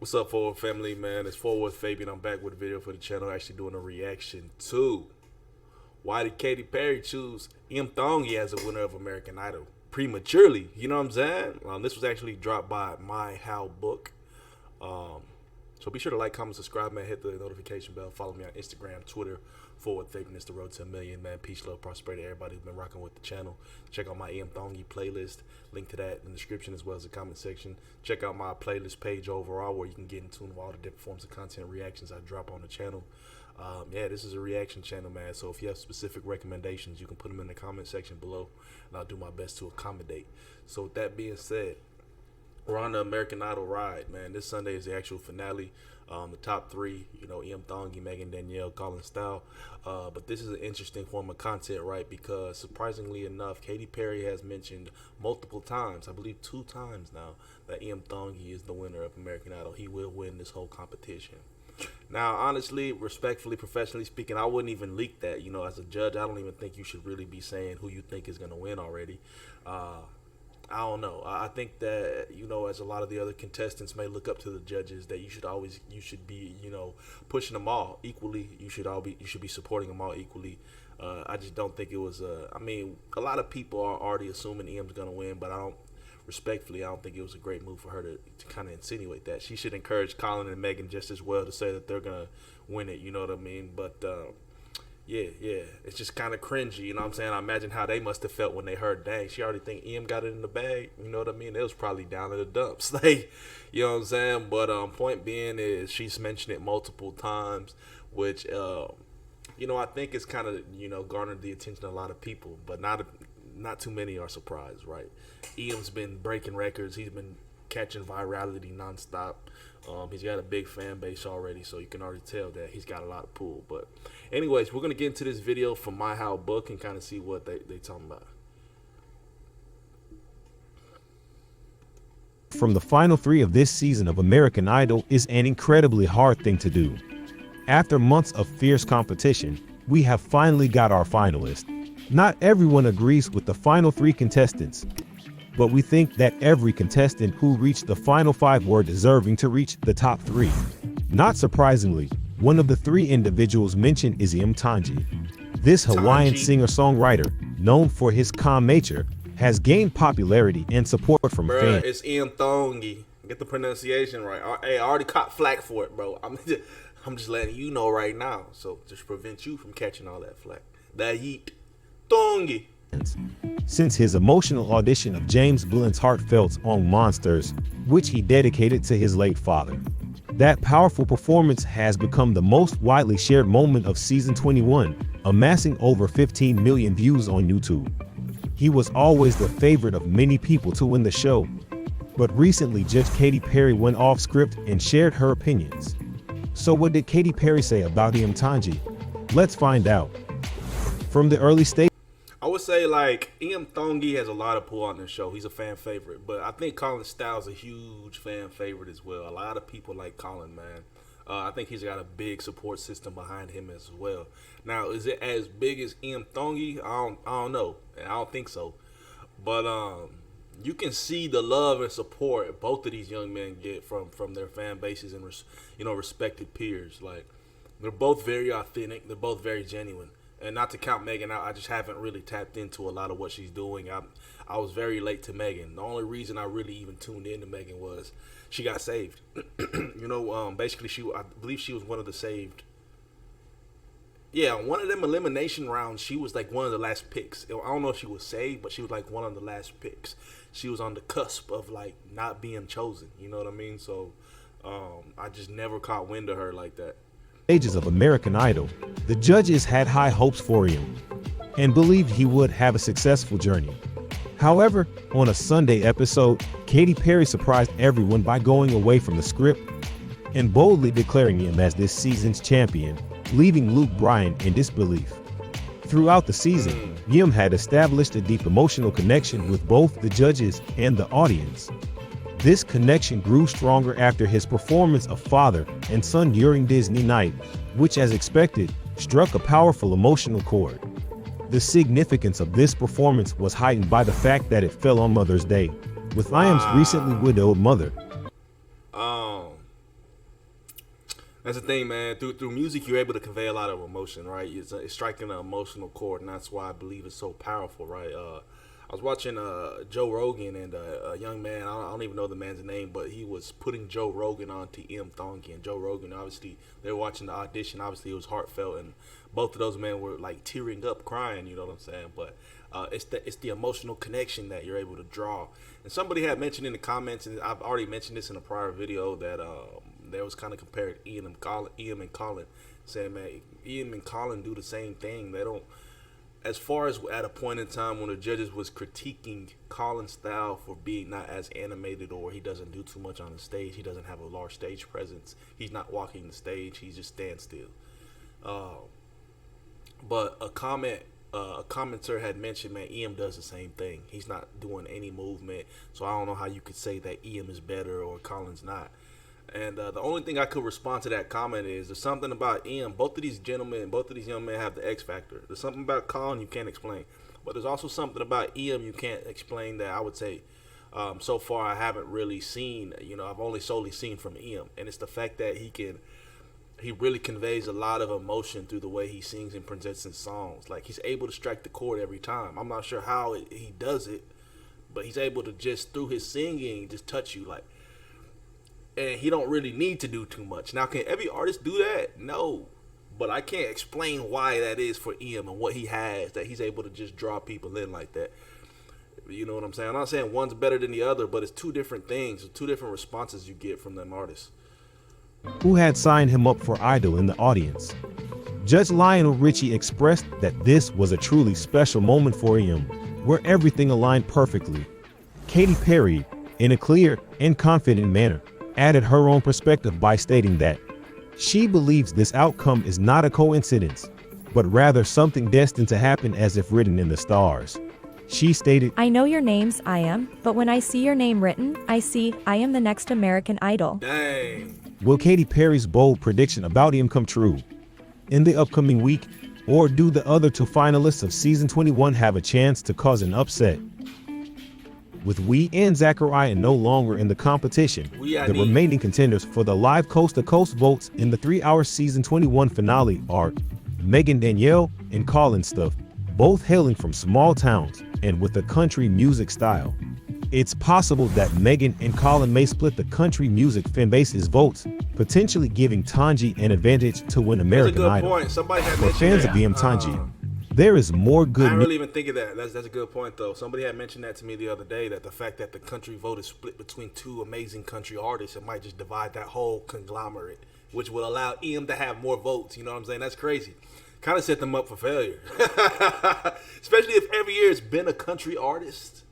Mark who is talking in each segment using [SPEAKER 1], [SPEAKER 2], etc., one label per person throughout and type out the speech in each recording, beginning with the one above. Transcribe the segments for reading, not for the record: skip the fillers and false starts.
[SPEAKER 1] What's up, Forward family, man? It's Forward Fabian. I'm back with a video for the channel, actually doing a reaction to why did Katy Perry choose IAM TONGI as a winner of American Idol prematurely? You know what I'm saying? This was actually dropped by My How Book. So be sure to like, comment, subscribe, man. Hit the notification bell. Follow me on Instagram, Twitter. Forward Fabian. It's the road to 1 million, man. Peace, love, prosperity. Everybody who's been rocking with the channel. Check out my IAM TONGI playlist. Link to that in the description as well as the comment section. Check out my playlist page overall where you can get in tune with all the different forms of content reactions I drop on the channel. Yeah, this is a reaction channel, man. So if you have specific recommendations, you can put them in the comment section below, and I'll do my best to accommodate. So with that being said, we're on the American Idol ride, man. This Sunday is the actual finale. The top three, you know, IAM TONGI, Megan, Danielle, Colin Style. But this is an interesting form of content, right? Because surprisingly enough, Katy Perry has mentioned multiple times, I believe 2 times now, that IAM TONGI is the winner of American Idol. He will win this whole competition. Now, honestly, respectfully, professionally speaking, I wouldn't even leak that. You know, as a judge, I don't even think you should really be saying who you think is going to win already. I don't know. I think that, you know, as a lot of the other contestants may look up to the judges, that you should be, you know, pushing them all equally. You should be supporting them all equally. I just don't think it was. I mean, a lot of people are already assuming IAM's gonna win, but respectfully, I don't think it was a great move for her to kind of insinuate that. She should encourage Colin and Megan just as well to say that they're gonna win it. You know what I mean? But yeah, it's just kind of cringy, you know what I'm saying? I imagine how they must have felt when they heard, dang, she already think IAM got it in the bag, you know what I mean? It was probably down in the dumps, like, you know what I'm saying? But point being is she's mentioned it multiple times, which, you know, I think it's kind of, you know, garnered the attention of a lot of people, but not too many are surprised, right? IAM's been breaking records. He's been catching virality nonstop. He's got a big fan base already, so you can already tell that he's got a lot of pull. But anyways, we're going to get into this video from My How Book and kind of see what they talking about.
[SPEAKER 2] From the final 3 of this season of American Idol is an incredibly hard thing to do. After months of fierce competition, we have finally got our finalist. Not everyone agrees with the final 3 contestants, but we think that every contestant who reached the final 5 were deserving to reach the top 3. Not surprisingly, one of the 3 individuals mentioned is IAM TONGI. This Hawaiian singer-songwriter, known for his calm nature, has gained popularity and support from fans.
[SPEAKER 1] It's IAM TONGI. Get the pronunciation right. Hey, I already caught flack for it, bro. I'm just letting you know right now, so just prevent you from catching all that flack. That yeet TONGI.
[SPEAKER 2] Since his emotional audition of James Blunt's Heartfelt on Monsters, which he dedicated to his late father. That powerful performance has become the most widely shared moment of season 21, amassing over 15 million views on YouTube. He was always the favorite of many people to win the show, but recently Judge Katy Perry went off script and shared her opinions. So what did Katy Perry say about IAM TONGI? Let's find out. From the early stage,
[SPEAKER 1] I would say, like, IAM TONGI has a lot of pull on this show. He's a fan favorite. But I think Colin Styles a huge fan favorite as well. A lot of people like Colin, man. I think he's got a big support system behind him as well. Now, is it as big as IAM TONGI? I don't know. I don't think so. But you can see the love and support both of these young men get from their fan bases and, you know, respected peers. Like, they're both very authentic. They're both very genuine. And not to count Megan out, I just haven't really tapped into a lot of what she's doing. I was very late to Megan. The only reason I really even tuned in to Megan was she got saved. You know, basically, I believe she was one of the saved. Yeah, one of them elimination rounds, she was like one of the last picks. I don't know if she was saved, but she was like one of the last picks. She was on the cusp of like not being chosen. You know what I mean? So I just never caught wind of her like that.
[SPEAKER 2] Stages of American Idol, the judges had high hopes for him and believed he would have a successful journey. However, on a Sunday episode, Katy Perry surprised everyone by going away from the script and boldly declaring him as this season's champion, leaving Luke Bryan in disbelief. Throughout the season, IAM had established a deep emotional connection with both the judges and the audience. This connection grew stronger after his performance of father and son during Disney Night, which, as expected, struck a powerful emotional chord. The significance of this performance was heightened by the fact that it fell on Mother's Day, with IAM's recently widowed mother.
[SPEAKER 1] That's the thing, man. Through music, you're able to convey a lot of emotion, right? It's striking an emotional chord, and that's why I believe it's so powerful, right? I was watching Joe Rogan, and a young man, I don't even know the man's name, but he was putting Joe Rogan onto IAM TONGI, and Joe Rogan, obviously, they were watching the audition. Obviously, it was heartfelt, and both of those men were like tearing up, crying. You know what I'm saying? But it's the emotional connection that you're able to draw. And somebody had mentioned in the comments, and I've already mentioned this in a prior video, that there was kind of compared Ian and Colin, saying, man, Ian and Colin do the same thing. They don't, as far as at a point in time when the judges was critiquing Colin's style for being not as animated, or he doesn't do too much on the stage, he doesn't have a large stage presence, he's not walking the stage, he just stands still. But a commenter had mentioned, man, EM does the same thing. He's not doing any movement, so I don't know how you could say that EM is better or Colin's not. And the only thing I could respond to that comment is there's something about EM. Both of these gentlemen, both of these young men have the X factor. There's something about Colin you can't explain, but there's also something about EM you can't explain that I would say so far I haven't really seen. You know, I've only solely seen from EM, and it's the fact that he really conveys a lot of emotion through the way he sings and presents his songs. Like, he's able to strike the chord every time. I'm not sure how he does it, but he's able to just, through his singing, just touch you. Like, and he don't really need to do too much. Now, can every artist do that? No. But I can't explain why that is for EM and what he has, that he's able to just draw people in like that. You know what I'm saying? I'm not saying one's better than the other, but it's two different things, two different responses you get from them artists.
[SPEAKER 2] Who had signed him up for Idol in the audience. Judge Lionel Richie expressed that this was a truly special moment for him, where everything aligned perfectly. Katy Perry, in a clear and confident manner, added her own perspective by stating that she believes this outcome is not a coincidence, but rather something destined to happen as if written in the stars. She stated,
[SPEAKER 3] I know your name's IAM, but when I see your name written, I see I am the next American Idol.
[SPEAKER 1] Dang.
[SPEAKER 2] Will Katy Perry's bold prediction about him come true in the upcoming week, or do the other two finalists of season 21 have a chance to cause an upset? With We and Zachariah no longer in the competition, the remaining contenders for the live coast-to-coast votes in the 3-hour season 21 finale are Megan Danielle and Colin Stuff, both hailing from small towns and with a country music style. It's possible that Megan and Colin may split the country music fanbase's votes, potentially giving Tongi an advantage to win American Idol.
[SPEAKER 1] Point. Somebody had
[SPEAKER 2] For fans of IAM TONGI, there is more good.
[SPEAKER 1] I didn't really even think of that. That's a good point, though. Somebody had mentioned that to me the other day, that the fact that the country vote is split between two amazing country artists, it might just divide that whole conglomerate, which will allow EM to have more votes. You know what I'm saying? That's crazy. Kind of set them up for failure. Especially if every year it's been a country artist.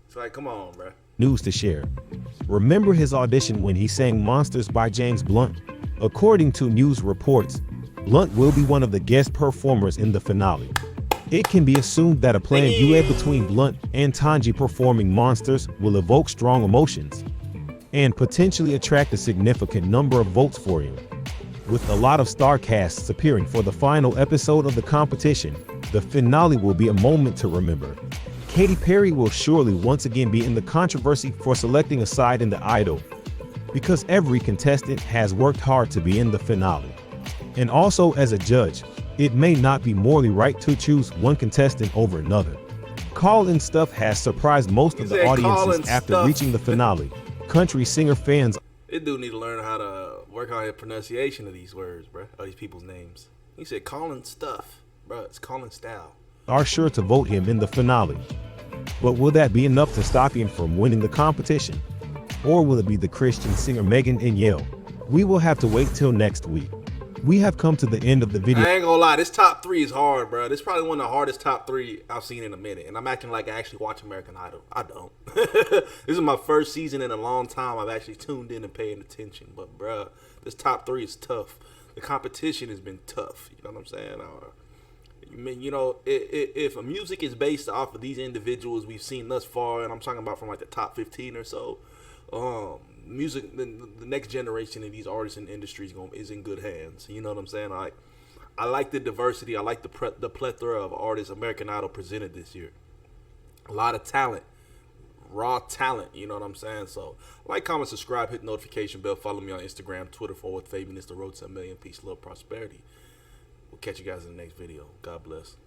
[SPEAKER 1] It's like, come on, bro.
[SPEAKER 2] News to share. Remember his audition when he sang Monsters by James Blunt? According to news reports, Blunt will be one of the guest performers in the finale. It can be assumed that a planned duet between Blunt and Tongi performing Monsters will evoke strong emotions and potentially attract a significant number of votes for him. With a lot of star casts appearing for the final episode of the competition, the finale will be a moment to remember. Katy Perry will surely once again be in the controversy for selecting a side in the Idol, because every contestant has worked hard to be in the finale. And also, as a judge, it may not be morally right to choose one contestant over another. Colin Stuff has surprised most of the audiences after reaching the finale. Country singer fans,
[SPEAKER 1] this dude need to learn how to work on his pronunciation of these words, bro, of these people's names. He said Colin Stuff, bro. It's Colin Style.
[SPEAKER 2] Are sure to vote him in the finale. But will that be enough to stop him from winning the competition? Or will it be the Christian singer Megan Danielle? We will have to wait till next week. We have come to the end of the video.
[SPEAKER 1] I ain't gonna lie, this top 3 is hard, bro. This is probably one of the hardest top 3 I've seen in a minute. And I'm acting like I actually watch American Idol. I don't. This is my first season in a long time I've actually tuned in and paying attention. But, bro, this top 3 is tough. The competition has been tough. You know what I'm saying? I mean, you know, if a music is based off of these individuals we've seen thus far, and I'm talking about from like the top 15 or so, music, the next generation of these artists in the industry is in good hands. You know what I'm saying? I like the diversity. I like the plethora of artists American Idol presented this year. A lot of talent, raw talent. You know what I'm saying? So like, comment, subscribe, hit the notification bell, follow me on Instagram, Twitter, /Fabian. It's the road to 1 million. Peace, love, prosperity. We'll catch you guys in the next video. God bless.